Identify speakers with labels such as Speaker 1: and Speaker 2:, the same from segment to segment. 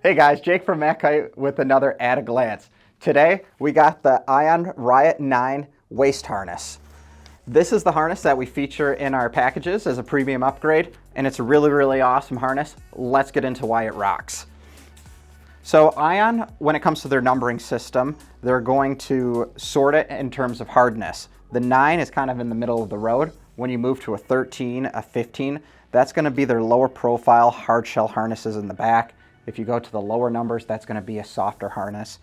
Speaker 1: Hey guys, Jake from MACkit with another At a Glance. Today we got the Ion Riot 9 waist harness. This is the harness that we feature in our packages as a premium upgrade, and it's a really awesome harness. Let's get into why it rocks. So Ion, when it comes to their numbering system, they're going to sort it in terms of hardness. The 9 is kind of in the middle of the road. When you move to a 13, a 15, that's going to be their lower profile hard shell harnesses in the back. If you go to the lower numbers, that's going to be a softer harness.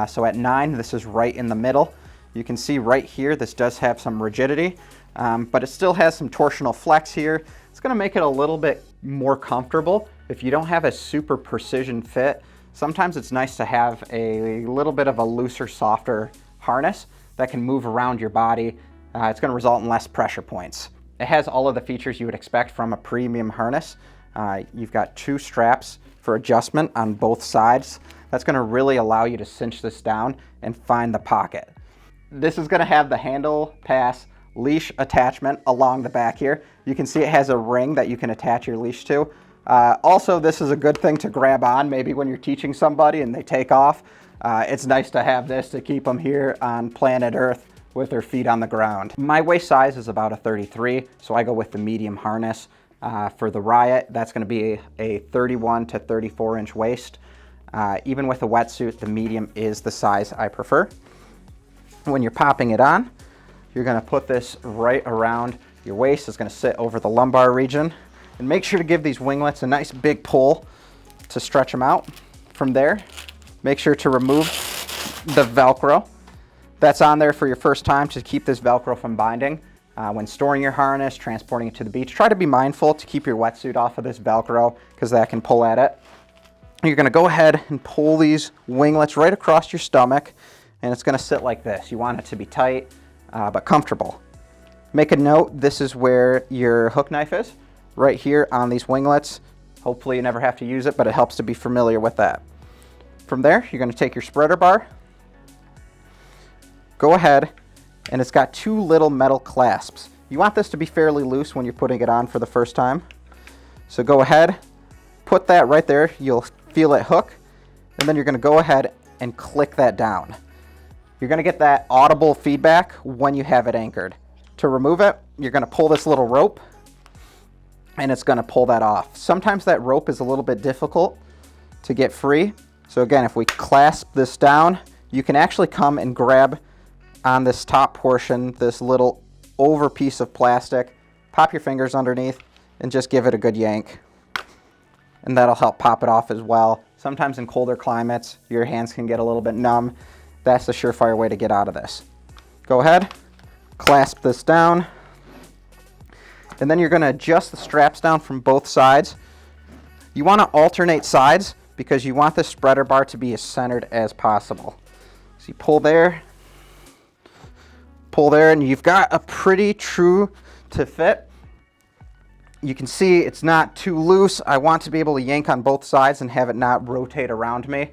Speaker 1: So at 9, this is right in the middle. You can see right here, this does have some rigidity, but it still has some torsional flex here. It's going to make it a little bit more comfortable. If you don't have a super precision fit, sometimes it's nice to have a little bit of a looser, softer harness that can move around your body. It's going to result in less pressure points. It has all of the features you would expect from a premium harness. You've got 2 straps for adjustment on both sides. That's going to really allow you to cinch this down and find the pocket. This is going to have the handle pass leash attachment along the back here. You can see it has a ring that you can attach your leash to. Also, this is a good thing to grab on maybe when you're teaching somebody and they take off. It's nice to have this to keep them here on planet Earth with their feet on the ground. My waist size is about a 33, so I go with the medium harness. For the Riot, that's going to be a 31 to 34 inch waist. Even with a wetsuit, the medium is the size I prefer. When you're popping it on, you're going to put this right around your waist. It's going to sit over the lumbar region. And make sure to give these winglets a nice big pull to stretch them out. From there, make sure to remove the Velcro that's on there for your first time to keep this Velcro from binding. When storing your harness, transporting it to the beach, try to be mindful to keep your wetsuit off of this Velcro because that can pull at it. You're going to go ahead and pull these winglets right across your stomach, and it's going to sit like this. You want it to be tight but comfortable. Make a note, this is where your hook knife is, right here on these winglets. Hopefully you never have to use it, but it helps to be familiar with that. From there, you're going to take your spreader bar, go ahead, and it's got 2 little metal clasps. You want this to be fairly loose when you're putting it on for the first time. So go ahead, put that right there. You'll feel it hook, and then you're going to go ahead and click that down. You're going to get that audible feedback when you have it anchored. To remove it, you're going to pull this little rope, and it's going to pull that off. Sometimes that rope is a little bit difficult to get free. So again, if we clasp this down, you can actually come and grab on this top portion, this little over piece of plastic, pop your fingers underneath and just give it a good yank. And that'll help pop it off as well. Sometimes in colder climates, your hands can get a little bit numb. That's the surefire way to get out of this. Go ahead, clasp this down, and then you're going to adjust the straps down from both sides. You want to alternate sides because you want the spreader bar to be as centered as possible. So you pull there, and you've got a pretty true to fit. You can see it's not too loose. I want to be able to yank on both sides and have it not rotate around me.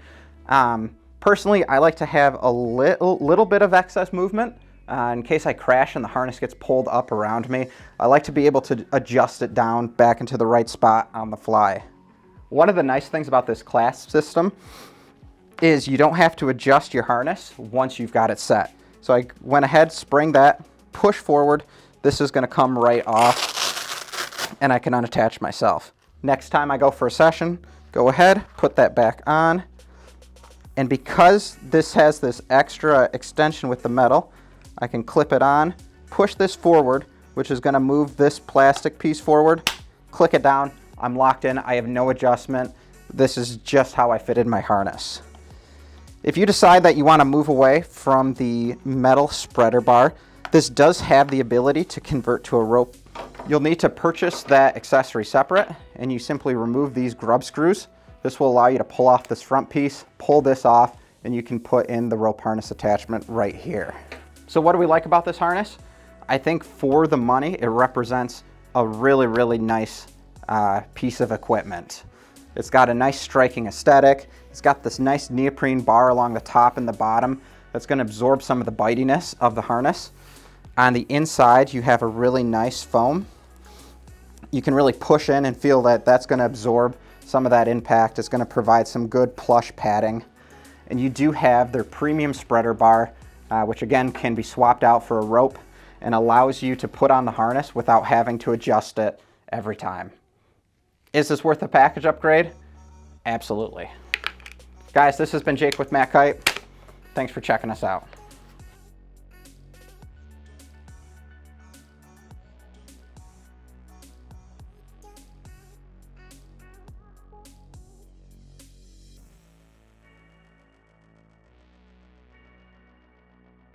Speaker 1: Personally, I like to have a little bit of excess movement in case I crash and the harness gets pulled up around me. I like to be able to adjust it down back into the right spot on the fly. One of the nice things about this clasp system is you don't have to adjust your harness once you've got it set. So I went ahead, spring that, push forward. This is going to come right off, and I can unattach myself. Next time I go for a session, go ahead, put that back on. And because this has this extra extension with the metal, I can clip it on, push this forward, which is going to move this plastic piece forward, click it down. I'm locked in. I have no adjustment. This is just how I fitted my harness. If you decide that you want to move away from the metal spreader bar, this does have the ability to convert to a rope. You'll need to purchase that accessory separate, and you simply remove these grub screws. This will allow you to pull off this front piece, pull this off, and you can put in the rope harness attachment right here. So what do we like about this harness? I think for the money, it represents a really nice piece of equipment. It's got a nice striking aesthetic. It's got this nice neoprene bar along the top and the bottom that's going to absorb some of the bitiness of the harness. On the inside, you have a really nice foam. You can really push in and feel that that's going to absorb some of that impact is going to provide some good plush padding. And you do have their premium spreader bar, which again can be swapped out for a rope and allows you to put on the harness without having to adjust it every time. Is this worth a package upgrade? Absolutely. Guys, this has been Jake with MACkite. Thanks for checking us out.